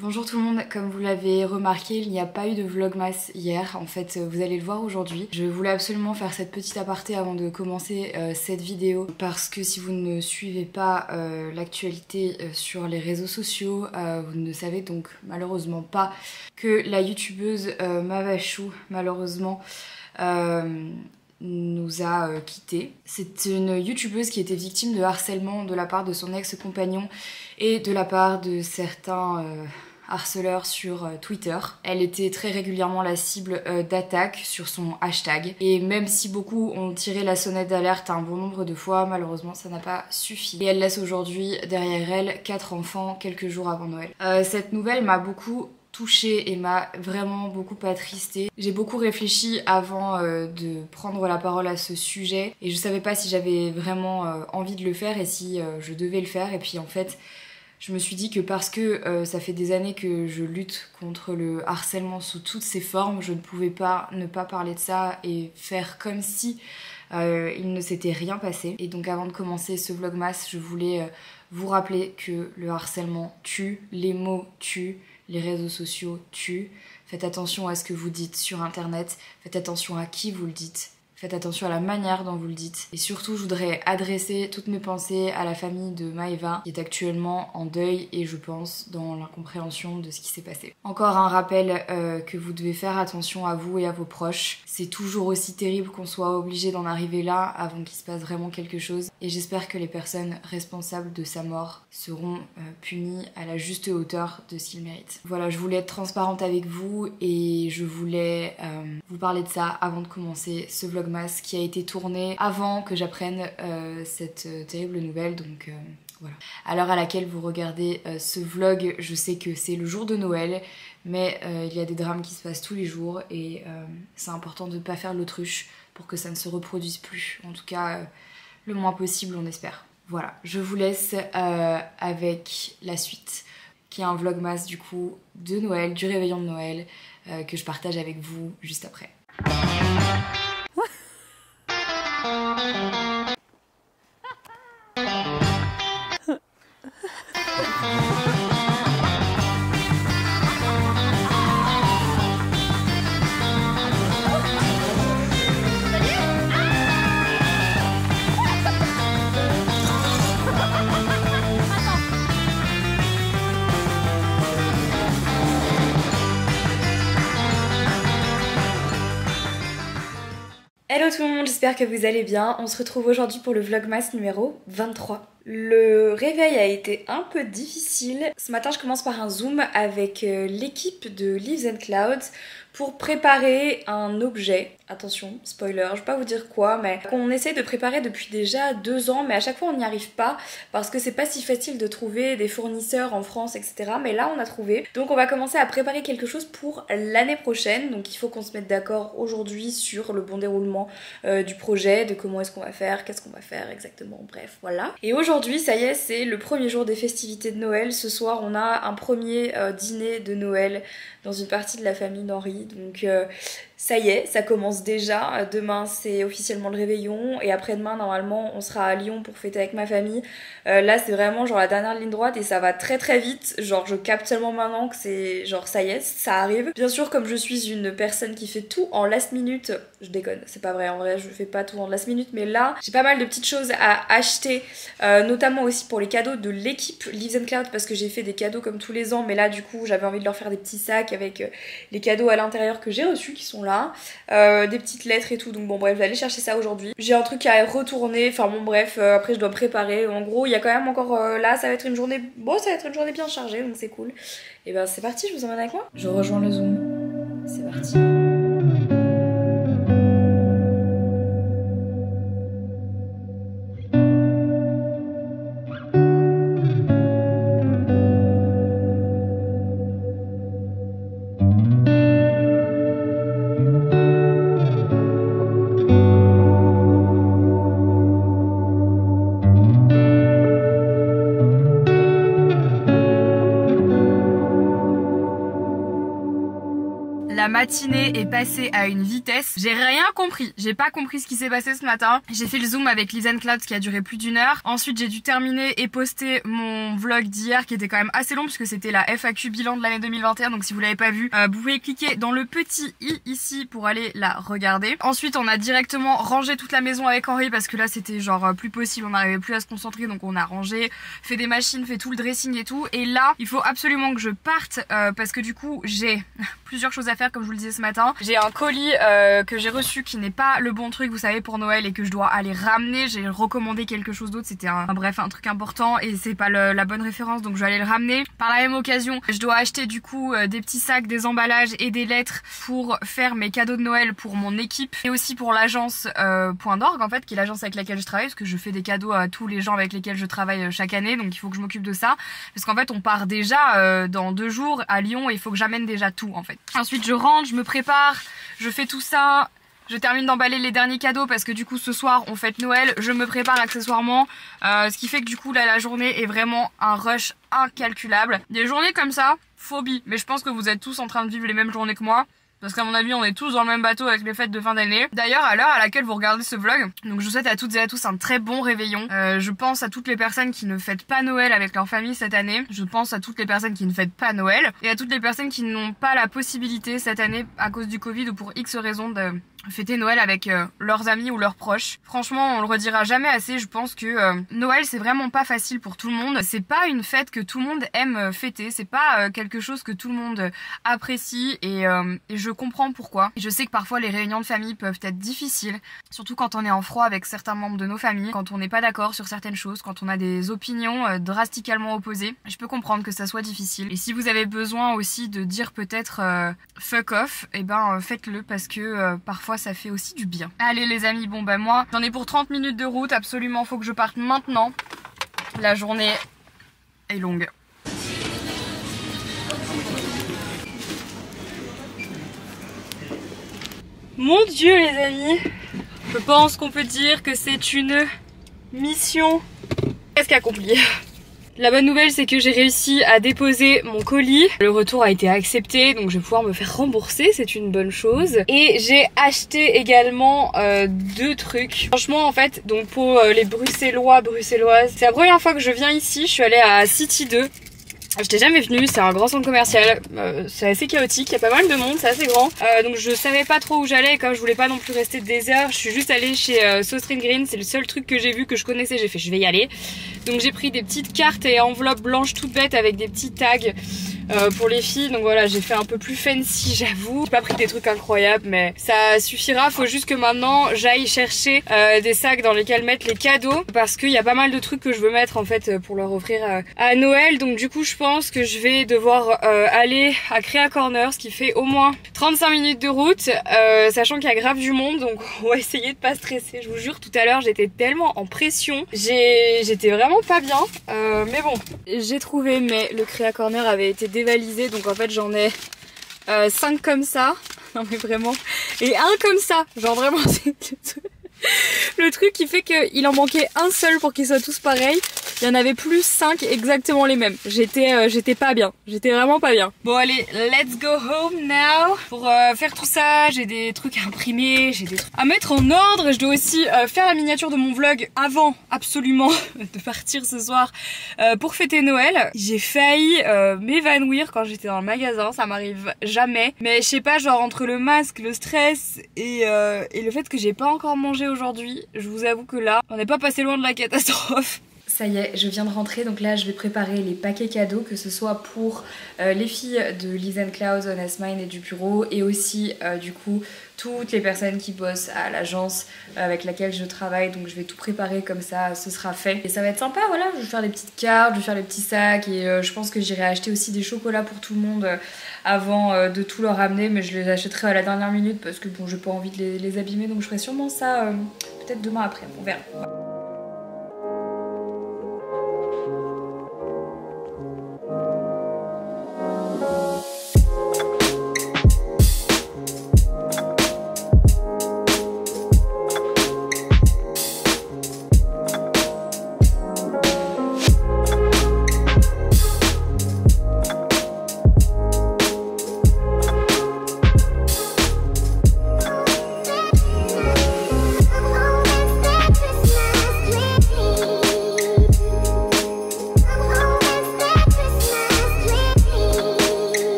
Bonjour tout le monde, comme vous l'avez remarqué, il n'y a pas eu de vlogmas hier, en fait vous allez le voir aujourd'hui. Je voulais absolument faire cette petite aparté avant de commencer cette vidéo parce que si vous ne suivez pas l'actualité sur les réseaux sociaux, vous ne savez donc malheureusement pas que la youtubeuse Mavachou, malheureusement, nous a quittés. C'est une youtubeuse qui était victime de harcèlement de la part de son ex-compagnon et de la part de certains harceleurs sur Twitter. Elle était très régulièrement la cible d'attaques sur son hashtag. Et même si beaucoup ont tiré la sonnette d'alerte un bon nombre de fois, malheureusement ça n'a pas suffi. Et elle laisse aujourd'hui derrière elle 4 enfants quelques jours avant Noël. Cette nouvelle m'a beaucoup touchée et m'a vraiment beaucoup attristée. J'ai beaucoup réfléchi avant de prendre la parole à ce sujet et je savais pas si j'avais vraiment envie de le faire et si je devais le faire. Et puis en fait, je me suis dit que parce que ça fait des années que je lutte contre le harcèlement sous toutes ses formes, je ne pouvais pas ne pas parler de ça et faire comme si il ne s'était rien passé. Et donc avant de commencer ce vlogmas, je voulais vous rappeler que le harcèlement tue, les mots tuent, les réseaux sociaux tuent. Faites attention à ce que vous dites sur internet, faites attention à qui vous le dites. Faites attention à la manière dont vous le dites. Et surtout, je voudrais adresser toutes mes pensées à la famille de Maeva, qui est actuellement en deuil et je pense dans l'incompréhension de ce qui s'est passé. Encore un rappel que vous devez faire attention à vous et à vos proches. C'est toujours aussi terrible qu'on soit obligé d'en arriver là avant qu'il se passe vraiment quelque chose. Et j'espère que les personnes responsables de sa mort seront punies à la juste hauteur de ce qu'ils méritent. Voilà, je voulais être transparente avec vous et je voulais vous parler de ça avant de commencer ce vlogmas qui a été tourné avant que j'apprenne cette terrible nouvelle, donc voilà. À l'heure à laquelle vous regardez ce vlog, je sais que c'est le jour de Noël, mais il y a des drames qui se passent tous les jours et c'est important de ne pas faire l'autruche pour que ça ne se reproduise plus, en tout cas le moins possible on espère. Voilà, je vous laisse avec la suite, qui est un vlogmas du coup de Noël, du réveillon de Noël, que je partage avec vous juste après. Hello tout le monde, j'espère que vous allez bien. On se retrouve aujourd'hui pour le vlogmas numéro 23. Le réveil a été un peu difficile. Ce matin, je commence par un zoom avec l'équipe de Leaves and Clouds pour préparer un objet. Attention, spoiler, je vais pas vous dire quoi, mais qu'on essaye de préparer depuis déjà 2 ans, mais à chaque fois on n'y arrive pas parce que c'est pas si facile de trouver des fournisseurs en France, etc. Mais là on a trouvé. Donc on va commencer à préparer quelque chose pour l'année prochaine. Donc il faut qu'on se mette d'accord aujourd'hui sur le bon déroulement du projet, de comment est-ce qu'on va faire, qu'est-ce qu'on va faire exactement, bref, voilà. Et aujourd'hui, ça y est, c'est le premier jour des festivités de Noël. Ce soir, on a un premier dîner de Noël dans une partie de la famille d'Henri. Donc ça y est, ça commence déjà. Demain, c'est officiellement le réveillon. Et après-demain, normalement, on sera à Lyon pour fêter avec ma famille. Là, c'est vraiment genre la dernière ligne droite et ça va très très vite. Genre, je capte tellement maintenant que c'est genre ça y est, ça arrive. Bien sûr, comme je suis une personne qui fait tout en last minute, je déconne, c'est pas vrai, en vrai, je fais pas tout en last minute. Mais là, j'ai pas mal de petites choses à acheter, notamment aussi pour les cadeaux de l'équipe Leaves and Cloud parce que j'ai fait des cadeaux comme tous les ans. Mais là, du coup, j'avais envie de leur faire des petits sacs avec les cadeaux à l'intérieur que j'ai reçus qui sont là, des petites lettres et tout. Donc bon bref, je vais aller chercher ça aujourd'hui. J'ai un truc à retourner, enfin bon bref, après je dois me préparer. En gros, il y a quand même encore là, ça va être une journée, bon ça va être une journée bien chargée, donc c'est cool. Et ben c'est parti, je vous emmène avec moi. Je rejoins le zoom. C'est parti. La matinée est passée à une vitesse. J'ai rien compris. J'ai pas compris ce qui s'est passé ce matin. J'ai fait le zoom avec Liz and Clouds qui a duré plus d'1 heure. Ensuite, j'ai dû terminer et poster mon vlog d'hier qui était quand même assez long puisque c'était la FAQ bilan de l'année 2021. Donc si vous l'avez pas vu, vous pouvez cliquer dans le petit i ici pour aller la regarder. Ensuite, on a directement rangé toute la maison avec Henri parce que là, c'était genre plus possible. On n'arrivait plus à se concentrer. Donc on a rangé, fait des machines, fait tout le dressing et tout. Et là, il faut absolument que je parte parce que du coup, j'ai plusieurs choses à faire comme je vous le disais ce matin. J'ai un colis que j'ai reçu qui n'est pas le bon truc, vous savez, pour Noël et que je dois aller ramener. J'ai recommandé quelque chose d'autre, c'était bref, un truc important et c'est pas la bonne référence, donc je vais aller le ramener. Par la même occasion, je dois acheter du coup des petits sacs, des emballages et des lettres pour faire mes cadeaux de Noël pour mon équipe et aussi pour l'agence Point d'Orgue en fait, qui est l'agence avec laquelle je travaille parce que je fais des cadeaux à tous les gens avec lesquels je travaille chaque année, donc il faut que je m'occupe de ça parce qu'en fait on part déjà dans 2 jours à Lyon et il faut que j'amène déjà tout en fait. Ensuite je rentre, je me prépare, je fais tout ça. Je termine d'emballer les derniers cadeaux parce que du coup ce soir on fête Noël, je me prépare accessoirement, ce qui fait que du coup là la journée est vraiment un rush incalculable. Des journées comme ça, phobie, mais je pense que vous êtes tous en train de vivre les mêmes journées que moi. Parce qu'à mon avis on est tous dans le même bateau avec les fêtes de fin d'année. D'ailleurs à l'heure à laquelle vous regardez ce vlog, donc je vous souhaite à toutes et à tous un très bon réveillon. Je pense à toutes les personnes qui ne fêtent pas Noël avec leur famille cette année. Je pense à toutes les personnes qui ne fêtent pas Noël. Et à toutes les personnes qui n'ont pas la possibilité cette année à cause du Covid ou pour X raisons de fêter Noël avec leurs amis ou leurs proches. Franchement on le redira jamais assez, je pense que Noël c'est vraiment pas facile pour tout le monde. C'est pas une fête que tout le monde aime fêter, c'est pas quelque chose que tout le monde apprécie et je comprends pourquoi. Et je sais que parfois les réunions de famille peuvent être difficiles, surtout quand on est en froid avec certains membres de nos familles, quand on n'est pas d'accord sur certaines choses, quand on a des opinions drastiquement opposées. Je peux comprendre que ça soit difficile. Et si vous avez besoin aussi de dire peut-être fuck off, et ben faites-le parce que parfois ça fait aussi du bien. Allez les amis, bon bah moi j'en ai pour 30 minutes de route, absolument faut que je parte maintenant. La journée est longue. Mon Dieu les amis, je pense qu'on peut dire que c'est une mission presque accomplie. La bonne nouvelle c'est que j'ai réussi à déposer mon colis. Le retour a été accepté donc je vais pouvoir me faire rembourser, c'est une bonne chose. Et j'ai acheté également 2 trucs. Franchement en fait, donc pour les bruxelloises, c'est la première fois que je viens ici, je suis allée à City 2. J'étais jamais venue, c'est un grand centre commercial, c'est assez chaotique, il y a pas mal de monde, c'est assez grand. Donc je savais pas trop où j'allais et comme je voulais pas non plus rester des heures, je suis juste allée chez So String Green, c'est le seul truc que j'ai vu, que je connaissais, j'ai fait je vais y aller. Donc j'ai pris des petites cartes et enveloppes blanches toutes bêtes avec des petits tags pour les filles. Donc voilà, j'ai fait un peu plus fancy j'avoue. J'ai pas pris des trucs incroyables mais ça suffira, faut juste que maintenant j'aille chercher des sacs dans lesquels mettre les cadeaux parce qu'il y a pas mal de trucs que je veux mettre en fait pour leur offrir à Noël. Donc du coup je pense que je vais devoir aller à Créa Corner, ce qui fait au moins 35 minutes de route, sachant qu'il y a grave du monde, donc on va essayer de pas stresser. Je vous jure, tout à l'heure j'étais tellement en pression, j'étais vraiment pas bien, mais bon, j'ai trouvé, mais le Créa Corner avait été dévalisé, donc en fait j'en ai 5 comme ça, non mais vraiment, et un comme ça, genre vraiment c'est le truc qui fait qu'il en manquait un seul pour qu'ils soient tous pareils. Il y en avait plus 5 exactement les mêmes. J'étais pas bien. J'étais vraiment pas bien. Bon allez, let's go home now. Pour faire tout ça, j'ai des trucs à imprimer, j'ai des trucs à mettre en ordre. Je dois aussi faire la miniature de mon vlog avant absolument de partir ce soir pour fêter Noël. J'ai failli m'évanouir quand j'étais dans le magasin, ça m'arrive jamais. Mais je sais pas, genre entre le masque, le stress et le fait que j'ai pas encore mangé aujourd'hui, je vous avoue que là, on n'est pas passé loin de la catastrophe. Ça y est, je viens de rentrer, donc là je vais préparer les paquets cadeaux, que ce soit pour les filles de Liz and Clouds, Honest Mind et du bureau, et aussi du coup toutes les personnes qui bossent à l'agence avec laquelle je travaille, donc je vais tout préparer comme ça, ce sera fait. Et ça va être sympa, voilà, je vais faire des petites cartes, je vais faire les petits sacs, et je pense que j'irai acheter aussi des chocolats pour tout le monde avant de tout leur ramener, mais je les achèterai à la dernière minute parce que bon, j'ai pas envie de les abîmer, donc je ferai sûrement ça peut-être demain après, on verra.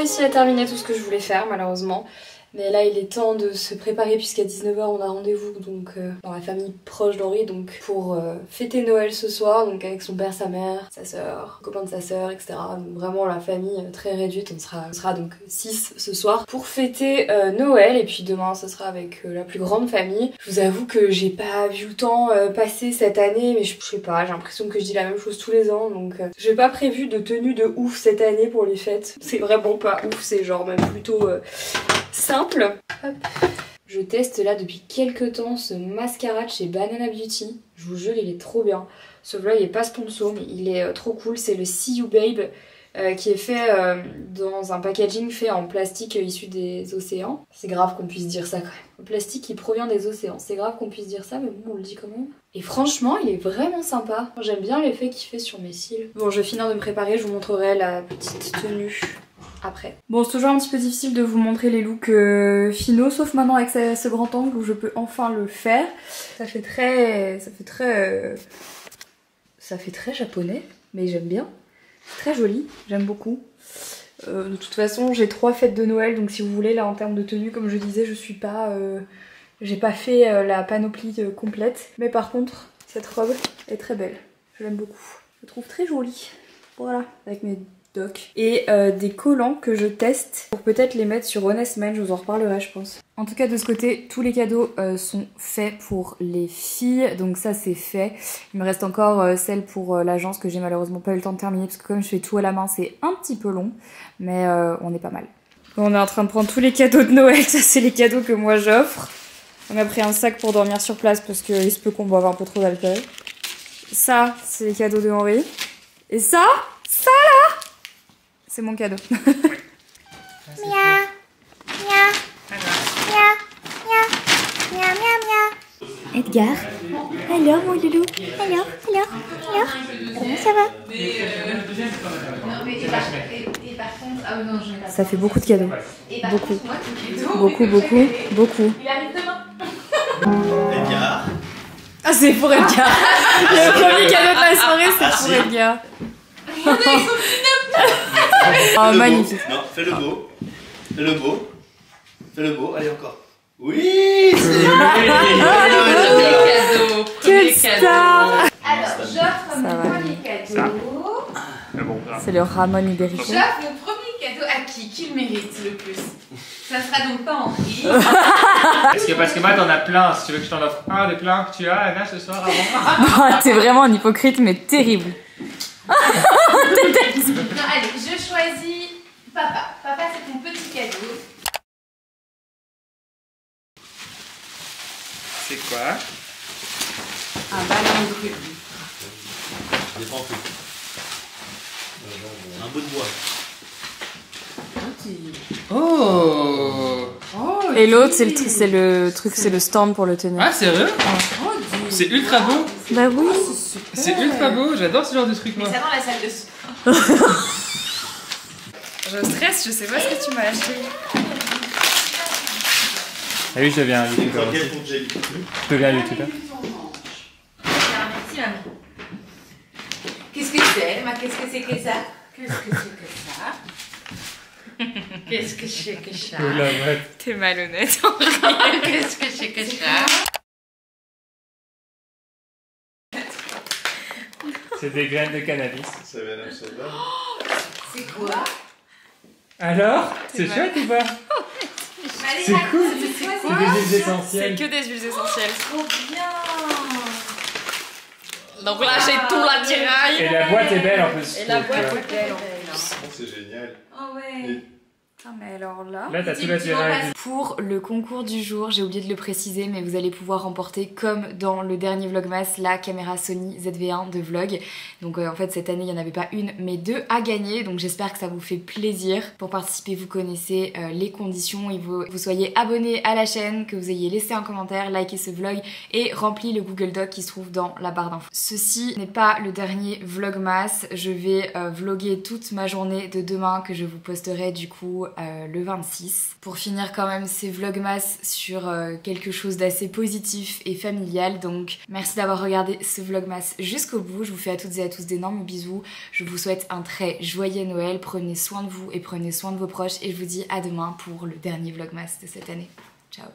réussi à terminer tout ce que je voulais faire malheureusement. Mais là il est temps de se préparer puisqu'à 19 h on a rendez-vous donc dans la famille proche d'Henri donc pour fêter Noël ce soir donc avec son père, sa mère, sa soeur, copain de sa soeur, etc. Donc vraiment la famille très réduite, on sera donc 6 ce soir pour fêter Noël et puis demain ce sera avec la plus grande famille. Je vous avoue que j'ai pas vu le temps passer cette année mais je sais pas, j'ai l'impression que je dis la même chose tous les ans donc j'ai pas prévu de tenue de ouf cette année pour les fêtes. C'est vraiment pas ouf, c'est genre même plutôt simple. Hop. Je teste là depuis quelques temps ce mascara de chez Banana Beauty. Je vous jure, il est trop bien. Ce vlog il est pas sponsor, mais il est trop cool. C'est le See You Babe qui est fait dans un packaging fait en plastique issu des océans. C'est grave qu'on puisse dire ça quand même. Le plastique qui provient des océans. C'est grave qu'on puisse dire ça, mais bon, on le dit quand même. Et franchement, il est vraiment sympa. J'aime bien l'effet qu'il fait sur mes cils. Bon, je vais finir de me préparer. Je vous montrerai la petite tenue après. Bon, c'est toujours un petit peu difficile de vous montrer les looks finaux, sauf maintenant avec ce grand angle où je peux enfin le faire. Ça fait très japonais, mais j'aime bien. C'est très joli, j'aime beaucoup. De toute façon, j'ai 3 fêtes de Noël, donc si vous voulez, là en termes de tenue, comme je disais, je suis pas... j'ai pas fait la panoplie complète. Mais par contre, cette robe est très belle. Je l'aime beaucoup. Je la trouve très jolie. Voilà, avec mes docs. Et des collants que je teste pour peut-être les mettre sur Honest Man, je vous en reparlerai je pense. En tout cas de ce côté, tous les cadeaux sont faits pour les filles, donc ça c'est fait. Il me reste encore celle pour l'agence que j'ai malheureusement pas eu le temps de terminer parce que comme je fais tout à la main c'est un petit peu long, mais on est pas mal. On est en train de prendre tous les cadeaux de Noël, ça c'est les cadeaux que moi j'offre. On a pris un sac pour dormir sur place parce qu'il se peut qu'on boive un peu trop d'alcool. Ça c'est les cadeaux de Henri. Et ça là c'est mon cadeau. Edgar, alors mon loulou, alors, comment ça va? Ça fait beaucoup de cadeaux, beaucoup. Edgar. Ah c'est pour Edgar. Le premier cadeau de la soirée c'est pour Edgar. Oh magnifique. Non, fais-le beau. Fais-le beau, allez encore. Oui, c'est cadeau. Quelle star. Alors, j'offre mon premier cadeau. C'est le Ramon Iberico. J'offre mon premier cadeau à qui le mérite le plus. Ça sera donc pas Henri. Parce que moi t'en as plein, si tu veux que je t'en offre un des plein que tu as, Anna, ce soir avant. Oh, t'es vraiment un hypocrite mais terrible. Non, allez, je choisis papa. Papa, c'est ton petit cadeau. C'est quoi? Un ballon de rugby. Je défends tout. Un bout de bois. Oh! Et l'autre c'est le stand pour le tenir. Ah sérieux? C'est ultra beau! Bah oui. C'est ultra beau, j'adore ce genre de truc moi. Mais ça dans la salle de sport. Je stresse, je sais pas ce que tu m'as acheté. Ah oui, je deviens un youtubeur aussi. Quel compte j'ai lu? Je deviens un youtubeur. Merci maman. Qu'est-ce que c'est? Qu'est-ce que c'est que ça? Qu'est-ce que c'est que ça? Oh la merde. T'es malhonnête. Qu'est-ce que c'est que ça? C'est des graines de cannabis. Ça vient d'Amsterdam. C'est quoi? Alors? C'est chouette ou pas? C'est cool. C'est quoi? C'est des huiles C'est essentielles. que des huiles essentielles. Trop bien. Donc là j'ai tout l'attirail. Et la boîte est belle en plus. Et la Donc, boîte est belle en plus. Oh, c'est génial. Oh ouais. Putain mais alors là... Là t'as tout l'attirail. Pour le concours du jour, j'ai oublié de le préciser, mais vous allez pouvoir remporter, comme dans le dernier Vlogmas, la caméra Sony ZV-1 de vlog. Donc en fait cette année il n'y en avait pas une mais 2 à gagner, donc j'espère que ça vous fait plaisir. Pour participer vous connaissez les conditions, il faut que vous soyez abonné à la chaîne, que vous ayez laissé un commentaire, liké ce vlog et rempli le Google Doc qui se trouve dans la barre d'infos. Ceci n'est pas le dernier Vlogmas, je vais vlogger toute ma journée de demain que je vous posterai du coup le 26. Pour finir quand même ces vlogmas sur quelque chose d'assez positif et familial. Donc merci d'avoir regardé ce vlogmas jusqu'au bout. Je vous fais à toutes et à tous d'énormes bisous. Je vous souhaite un très joyeux Noël. Prenez soin de vous et prenez soin de vos proches. Et je vous dis à demain pour le dernier vlogmas de cette année. Ciao.